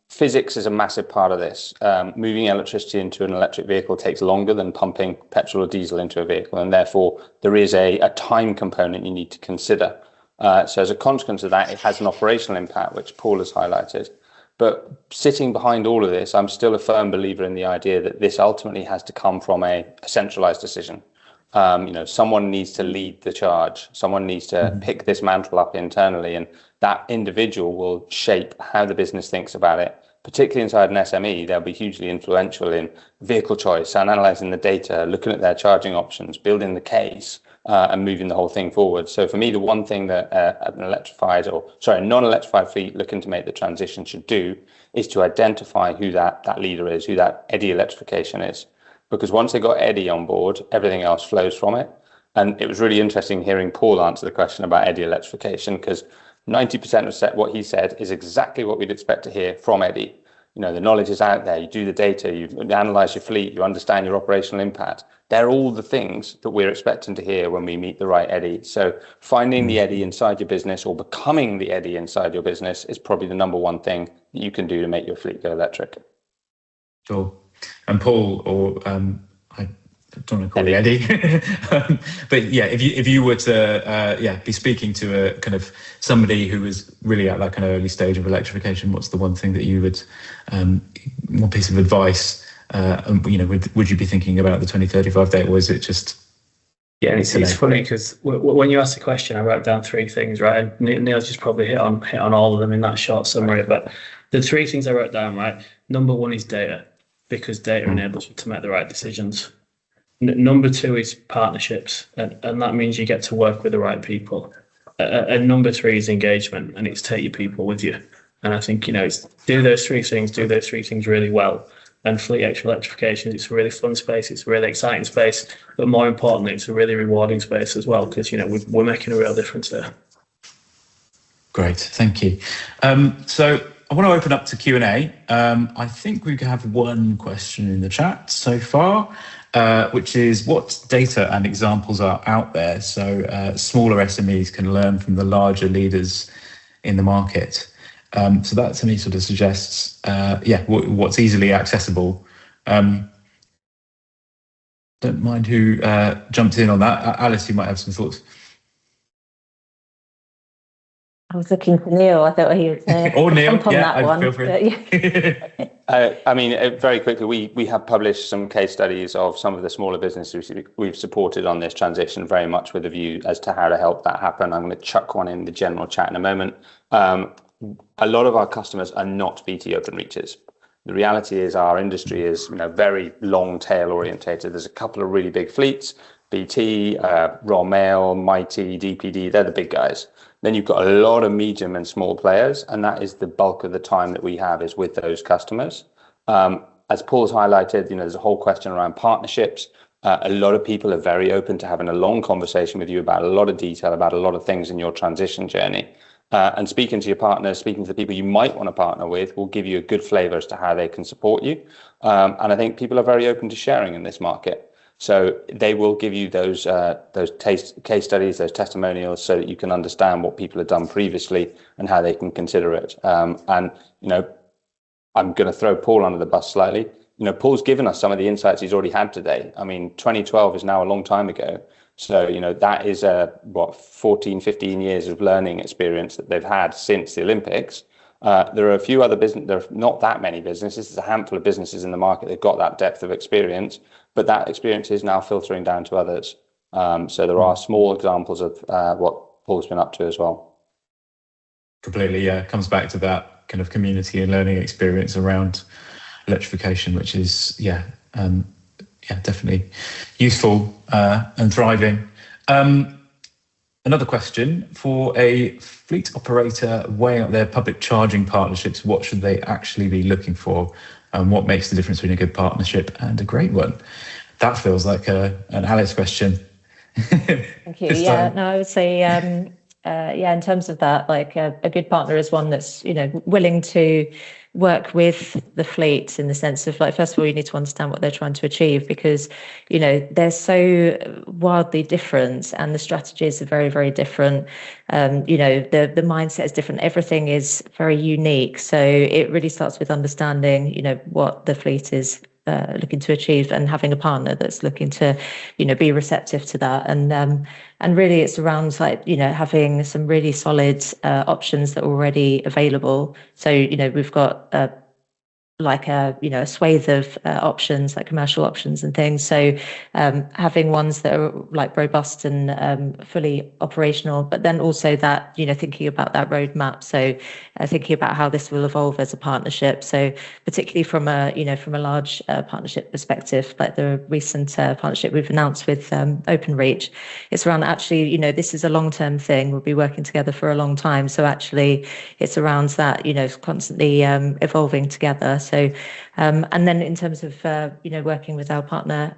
Physics is a massive part of this. Moving electricity into an electric vehicle takes longer than pumping petrol or diesel into a vehicle, and therefore there is a time component you need to consider. So as a consequence of that, it has an operational impact, which Paul has highlighted. But sitting behind all of this, I'm still a firm believer in the idea that this ultimately has to come from a centralized decision. Someone needs to lead the charge. Someone needs to pick this mantle up internally, and that individual will shape how the business thinks about it. Particularly inside an SME, they'll be hugely influential in vehicle choice and analysing the data, looking at their charging options, building the case, and moving the whole thing forward. So for me, the one thing that a non-electrified fleet looking to make the transition should do is to identify who that leader is, who that Eddy electrification is. Because once they got Eddy on board, everything else flows from it. And it was really interesting hearing Paul answer the question about Eddy electrification, because 90% of what he said is exactly what we'd expect to hear from Eddy. The knowledge is out there. You do the data, you analyse your fleet, you understand your operational impact. They're all the things that we're expecting to hear when we meet the right Eddy. So finding the Eddy inside your business, or becoming the Eddy inside your business, is probably the number one thing that you can do to make your fleet go electric. Sure. And Paul, or I don't want to call you Eddy, but yeah, if you were to be speaking to a kind of somebody who was really at that kind of early stage of electrification, what's the one thing that you would, one piece of advice, would you be thinking about the 2035 date, or is it just? Yeah, and it's funny because when you asked the question, I wrote down three things, right? And Neil's just probably hit on all of them in that short summary. But the three things I wrote down, right? Number one is data, because data enables you to make the right decisions. Number two is partnerships, and that means you get to work with the right people. And number three is engagement, and it's take your people with you. And I think, it's do those three things really well. And fleet electrification, it's a really fun space, it's a really exciting space, but more importantly, it's a really rewarding space as well, because we're making a real difference there. Great, thank you. So I want to open up to Q&A. I think we have one question in the chat so far, which is, what data and examples are out there so smaller SMEs can learn from the larger leaders in the market? So that to me sort of suggests, what's easily accessible. Don't mind who jumped in on that. Alice, you might have some thoughts. I was looking for Neil. I thought he was or Neil, jump on yeah, that one. feel free. I mean, very quickly, we have published some case studies of some of the smaller businesses we've supported on this transition, very much with a view as to how to help that happen. I'm going to chuck one in the general chat in a moment. A lot of our customers are not BT Openreachers. The reality is our industry is very long tail orientated. There's a couple of really big fleets, BT, Royal Mail, Mighty, DPD, they're the big guys. Then you've got a lot of medium and small players, and that is the bulk of the time that we have is with those customers. As Paul's highlighted, there's a whole question around partnerships. A lot of people are very open to having a long conversation with you about a lot of detail, about a lot of things in your transition journey. And speaking to your partners, speaking to the people you might want to partner with will give you a good flavour as to how they can support you. And I think people are very open to sharing in this market. So they will give you those case studies, those testimonials, so that you can understand what people have done previously and how they can consider it. And I'm going to throw Paul under the bus slightly. Paul's given us some of the insights he's already had today. I mean, 2012 is now a long time ago. So, that is 14, 15 years of learning experience that they've had since the Olympics. There are a few other businesses, there are not that many businesses, there's a handful of businesses in the market that got that depth of experience, but that experience is now filtering down to others. So there are small examples of what Paul's been up to as well. Completely, yeah. It comes back to that kind of community and learning experience around electrification, which is, definitely useful and thriving. Another question, for a fleet operator weighing up their public charging partnerships, what should they actually be looking for? And what makes the difference between a good partnership and a great one? That feels like an Alice question. Thank you. I would say, in terms of that, like a good partner is one that's, willing to work with the fleet in the sense of, like, first of all, you need to understand what they're trying to achieve, because they're so wildly different and the strategies are very, very different. The mindset is different, everything is very unique, so it really starts with understanding what the fleet is looking to achieve and having a partner that's looking to be receptive to that. And really it's around having some really solid options that are already available. So we've got a swathe of options, like commercial options and things. So having ones that are robust and fully operational, but then also that, thinking about that roadmap. So thinking about how this will evolve as a partnership. So particularly from a large partnership perspective, like the recent partnership we've announced with Openreach, it's around actually, this is a long-term thing. We'll be working together for a long time. So actually it's around that, constantly evolving together. So, and then in terms of, working with our partner,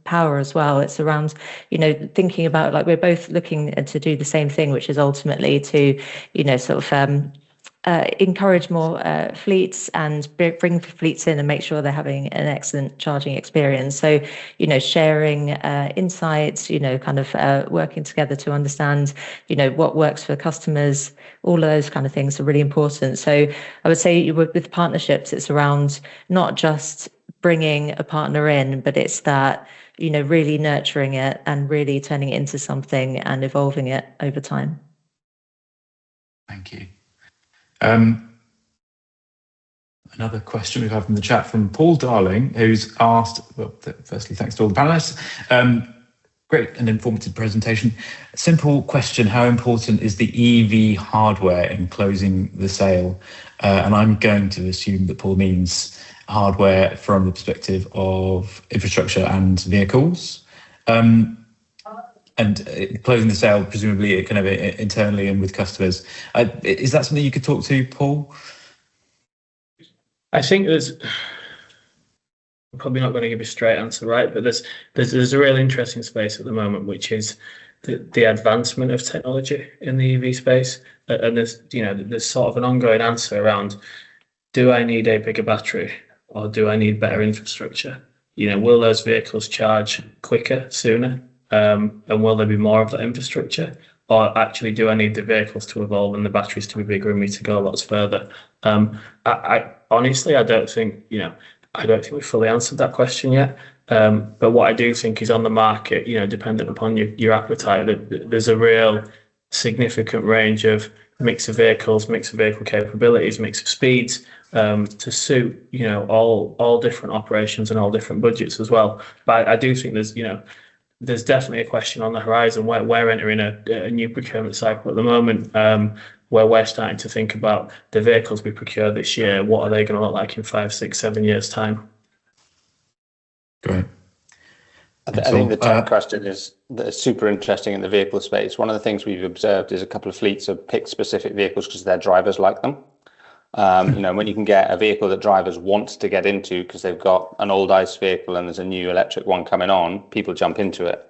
Paua as well, it's around, thinking about, we're both looking to do the same thing, which is ultimately to, encourage more fleets and bring fleets in and make sure they're having an excellent charging experience. So, sharing insights, working together to understand, what works for customers, all of those kind of things are really important. So I would say with partnerships, it's around not just bringing a partner in, but it's that, really nurturing it and really turning it into something and evolving it over time. Thank you. Another question we've had from the chat from Paul Darling, who's asked, well, firstly, thanks to all the panelists. Great and informative presentation. Simple question, how important is the EV hardware in closing the sale? And I'm going to assume that Paul means hardware from the perspective of infrastructure and vehicles. And closing the sale, presumably kind of internally and with customers. Is that something you could talk to, Paul? I think I'm probably not going to give a straight answer, right? But there's a really interesting space at the moment, which is the advancement of technology in the EV space. And there's sort of an ongoing answer around, do I need a bigger battery or do I need better infrastructure? Will those vehicles charge quicker, sooner? And will there be more of that infrastructure? Or actually, do I need the vehicles to evolve and the batteries to be bigger and me to go lots further? I honestly, I don't think we've fully answered that question yet. But what I do think is on the market, dependent upon your appetite, there's a real significant range of mix of vehicles, mix of vehicle capabilities, mix of speeds, to suit, all different operations and all different budgets as well. But I do think there's definitely a question on the horizon where we're entering a new procurement cycle at the moment, where we're starting to think about the vehicles we procure this year. What are they going to look like in 5, 6, 7 years' time? Great. I think the tech question is super interesting in the vehicle space. One of the things we've observed is a couple of fleets have picked specific vehicles because their drivers like them. When you can get a vehicle that drivers want to get into because they've got an old ICE vehicle and there's a new electric one coming on, people jump into it.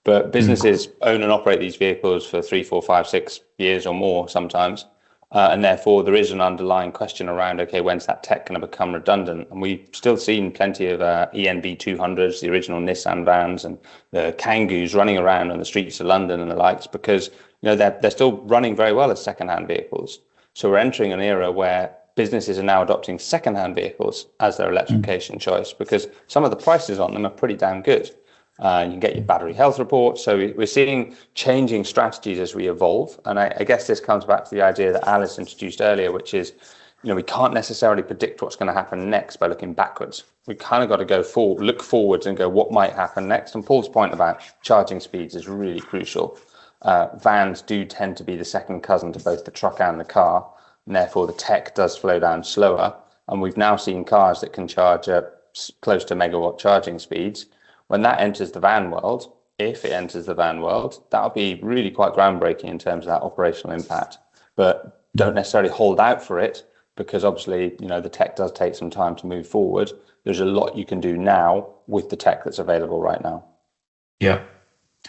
But businesses own and operate these vehicles for 3, 4, 5, 6 years or more sometimes. And therefore, there is an underlying question around, okay, when's that tech going to become redundant? And we've still seen plenty of ENB 200s, the original Nissan vans, and the Kangoos running around on the streets of London and the likes, because they're still running very well as second-hand vehicles. So we're entering an era where businesses are now adopting second-hand vehicles as their electrification choice, because some of the prices on them are pretty damn good. You can get your battery health report. So we're seeing changing strategies as we evolve. And I guess this comes back to the idea that Alice introduced earlier, which is, we can't necessarily predict what's going to happen next by looking backwards. We kind of got to go forward, look forwards and go, what might happen next? And Paul's point about charging speeds is really crucial. Vans do tend to be the second cousin to both the truck and the car. And therefore, the tech does flow down slower. And we've now seen cars that can charge at close to megawatt charging speeds. When that enters the van world, if it enters the van world, that'll be really quite groundbreaking in terms of that operational impact. But don't necessarily hold out for it, because obviously, the tech does take some time to move forward. There's a lot you can do now with the tech that's available right now. Yeah.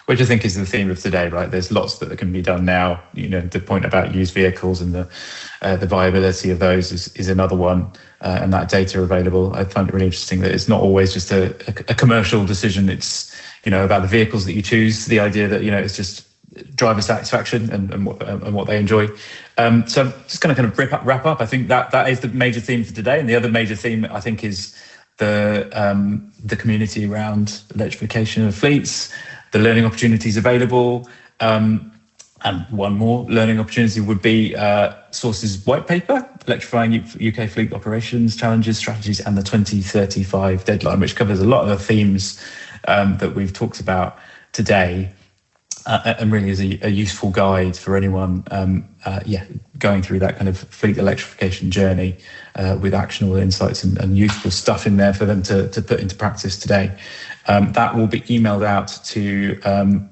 Which I think is the theme of today, right? There's lots that can be done now. The point about used vehicles and the viability of those is another one, and that data available. I find it really interesting that it's not always just a commercial decision. It's about the vehicles that you choose. The idea that it's just driver satisfaction and what they enjoy. So I'm just going to kind of wrap up. I think that is the major theme for today, and the other major theme I think is the community around electrification of fleets. The learning opportunities available, and one more learning opportunity would be Source's white paper, Electrifying UK Fleet Operations, Challenges, Strategies, and the 2035 deadline, which covers a lot of the themes that we've talked about today, and really is a useful guide for anyone going through that kind of fleet electrification journey, with actionable insights and useful stuff in there for them to put into practice today. That will be emailed out to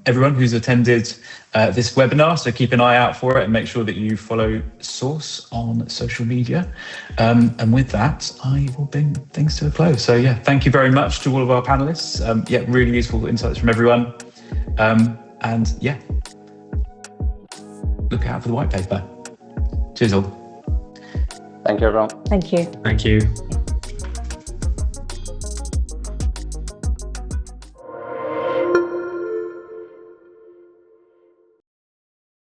everyone who's attended this webinar, so keep an eye out for it and make sure that you follow Source on social media. And with that, I will bring things to a close. So thank you very much to all of our panelists. Really useful insights from everyone. And look out for the white paper. Cheers all. Thank you, everyone. Thank you. Thank you.